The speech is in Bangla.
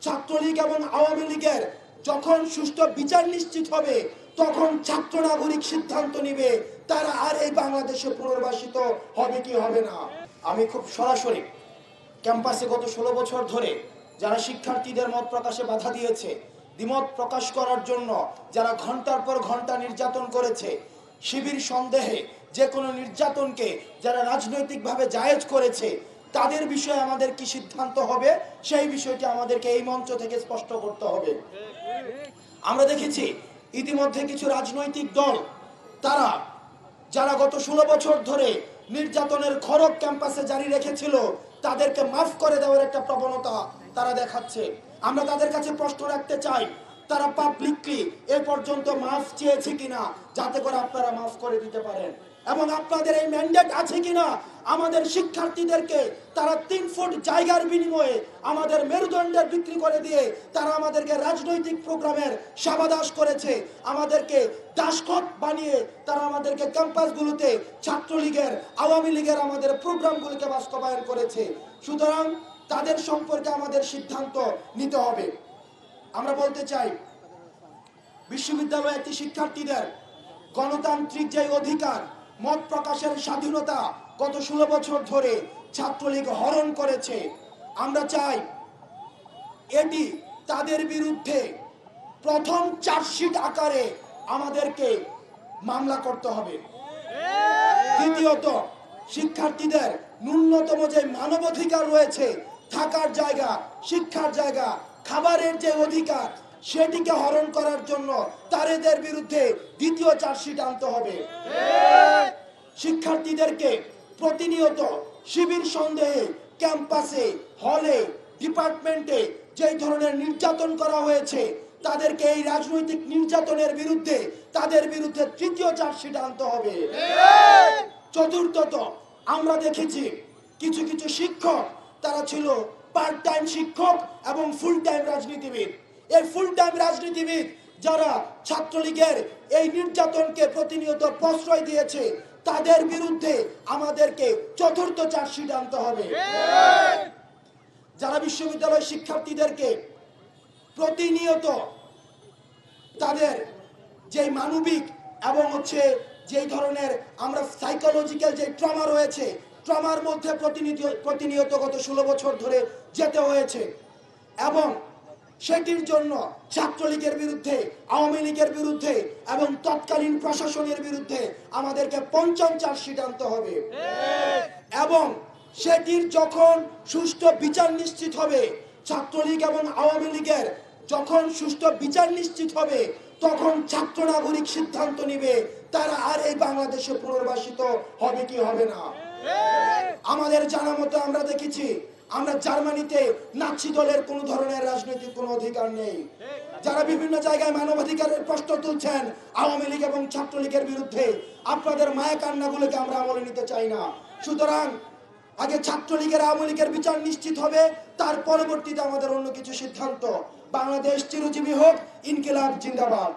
ছাত্রলীগ এবং আওয়ামী লীগের যখন সুষ্ঠু বিচার নিশ্চিত হবে তখন ছাত্র নাগরিক সিদ্ধান্ত নিবে তারা আর এই বাংলাদেশে পুনর্বাসিত হবে কি হবে না। আমি খুব সরাসরি ক্যাম্পাসে গত 16 বছর ধরে যারা শিক্ষার্থীদের মত প্রকাশে বাধা দিয়েছে, দ্বিমত প্রকাশ করার জন্য যারা ঘন্টার পর ঘন্টা নির্যাতন করেছে, শিবির সন্দেহে যে কোনো নির্যাতনকে যারা রাজনৈতিকভাবে জায়েজ করেছে, তাদের বিষয়ে আমাদের কি সিদ্ধান্ত হবে সেই বিষয়টি আমাদেরকে এই মঞ্চ থেকে স্পষ্ট করতে হবে। আমরা দেখেছি ইতিমধ্যে কিছু রাজনৈতিক দল তারা যারা গত 16 বছর ধরে নির্যাতনের খড়গ ক্যাম্পাসে জারি রেখেছিল তাদেরকে মাফ করে দেওয়ার একটা প্রবণতা তারা দেখাচ্ছে। আমরা তাদের কাছে প্রশ্ন রাখতে চাই, তারা পাবলিকলি এ পর্যন্ত মাফ চেয়েছে কিনা, যাতে করে আপনারা মাফ করে দিতে পারেন, এবং আপনাদের এই ম্যান্ডেট আছে কিনা আমাদের শিক্ষার্থীদেরকে তারা 3 ফুট জায়গার বিনিময়ে আমাদের মেরুদণ্ডের বিক্রি করে দিয়ে তারা আমাদেরকে রাজনৈতিক প্রোগ্রামের সাবাদাস করেছে, আমাদেরকে দাসখত বানিয়ে তারা আমাদেরকে ক্যাম্পাসগুলোতে ছাত্রলীগের আওয়ামী লীগের আমাদের প্রোগ্রামগুলোকে বাস্তবায়ন করেছে। সুতরাং তাদের সম্পর্কে আমাদের সিদ্ধান্ত নিতে হবে। আমরা বলতে চাই, বিশ্ববিদ্যালয়ের শিক্ষার্থীদের গণতান্ত্রিক যে অধিকার, মত প্রকাশের স্বাধীনতা গত 16 বছর ধরে ছাত্রলীগ হরণ করেছে। আমরা চাই এটি তাদের বিরুদ্ধে প্রথম চার্জশিট আকারে আমাদেরকে মামলা করতে হবে। দ্বিতীয়ত, শিক্ষার্থীদের ন্যূনতম যে মানবাধিকার রয়েছে, থাকার জায়গা, শিক্ষার জায়গা, খাবারের যে অধিকার, সেটিকে হরণ করার জন্য তাদের বিরুদ্ধে দ্বিতীয় চার্জশিট আনতে হবে। শিক্ষার্থীদেরকে প্রতিনিয়ত শিবির সন্দেহে ক্যাম্পাসে, হলে, ডিপার্টমেন্টে যে ধরনের নির্যাতন করা হয়েছে, তাদেরকে এই রাজনৈতিক নির্যাতনের বিরুদ্ধে তাদের বিরুদ্ধে তৃতীয় চার্জশিট আনতে হবে। চতুর্থত, আমরা দেখেছি কিছু কিছু শিক্ষক তারা ছিল পার্ট টাইম শিক্ষক এবং ফুল টাইম রাজনীতিবিদ। এই ফুল টাইম রাজনীতিবিদ যারা ছাত্রলীগের এই নির্যাতনকে প্রতিনিয়ত প্রশ্রয় দিয়েছে, তাদের বিরুদ্ধে আমাদেরকে চতুর্থ চার্জশিট আনতে হবে। যারা বিশ্ববিদ্যালয় শিক্ষার্থীদেরকে প্রতিনিয়ত তাদের যে মানবিক এবং যে ধরনের আমরা সাইকোলজিক্যাল যে ট্রমা রয়েছে, ট্রমার মধ্যে প্রতিনিয়ত গত 16 বছর ধরে যেতে হয়েছে, এবং সেটির জন্য ছাত্রলীগের বিরুদ্ধে, আওয়ামী লীগের বিরুদ্ধে এবং তৎকালীন প্রশাসনের বিরুদ্ধে আমাদেরকে পঞ্চম চার্জশিট আনতে হবে। এবং সেটির যখন সুষ্ঠু বিচার নিশ্চিত হবে, ছাত্রলীগ এবং আওয়ামী লীগের যখন সুষ্ঠু বিচার নিশ্চিত হবে, তখন ছাত্র নাগরিক সিদ্ধান্ত নিবে তারা আর এই বাংলাদেশে পুনর্বাসিত হবে কি হবে না। আমাদের জানা মতো আমরা দেখেছি, আমরা জার্মানিতে নাৎসি দলের কোন ধরনের রাজনৈতিক কোনো অধিকার নেই। যারা বিভিন্ন জায়গায় মানবাধিকারের প্রশ্ন তুলছেন আওয়ামী লীগ এবং ছাত্রলীগের বিরুদ্ধে, আপনাদের মায়া কান্নাগুলোকে আমরা আমলে নিতে চাই না। সুতরাং আগে ছাত্রলীগের, আওয়ামী লীগের বিচার নিশ্চিত হবে, তার পরবর্তীতে আমাদের অন্য কিছু সিদ্ধান্ত। বাংলাদেশ চিরজীবী হোক, ইনকিলাব জিন্দাবাদ।